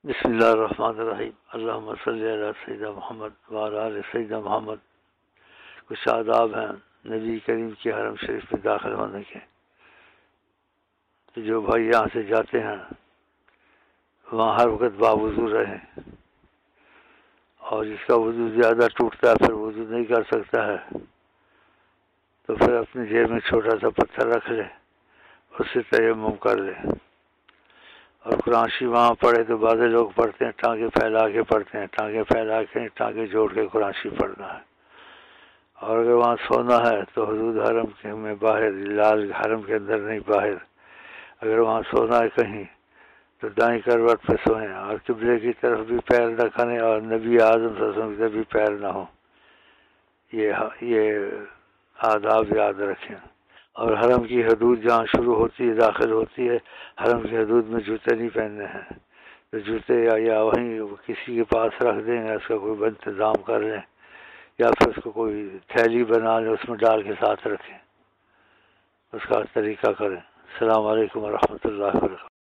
بسم اللہ الرحمن الرحیم، اللہم صلی علی سیدنا محمد وعلی آل سیدنا محمد۔ کچھ آداب ہیں نبی کریم کے حرم شریف میں داخل ہونے کے۔ تو جو بھائی یہاں سے جاتے ہیں وہاں ہر وقت باوضو رہیں، اور جس کا وضو زیادہ ٹوٹتا ہے پھر وضو نہیں کر سکتا ہے تو پھر اپنی جیب میں چھوٹا سا پتھر رکھ لے، اس سے تیمم کر لے۔ اور قرآن شریف وہاں پڑھے تو بعض لوگ پڑھتے ہیں ٹانگیں پھیلا کے پڑھتے ہیں، ٹانگیں پھیلا کے ٹانگیں جوڑ کے قرآن شریف پڑھنا ہے۔ اور اگر وہاں سونا ہے تو حدود حرم کے میں باہر، لال حرم کے اندر نہیں، باہر۔ اگر وہاں سونا ہے کہیں تو دائیں کروٹ پہ سوئیں، اور قبلے کی طرف بھی پیر نہ کریں، اور نبی اعظم صلی اللہ علیہ وسلم کی طرف بھی پیر نہ ہوں۔ یہ آداب یاد رکھیں۔ اور حرم کی حدود جہاں شروع ہوتی ہے، داخل ہوتی ہے، حرم کی حدود میں جوتے نہیں پہننے ہیں۔ تو جوتے یا وہیں کسی کے پاس رکھ دیں، یا اس کا کوئی انتظام کر لیں، یا پھر اس کو کوئی تھیلی بنا لیں، اس میں ڈال کے ساتھ رکھیں، اس کا طریقہ کریں۔ السلام علیکم ورحمۃ اللہ وبرکاتہ۔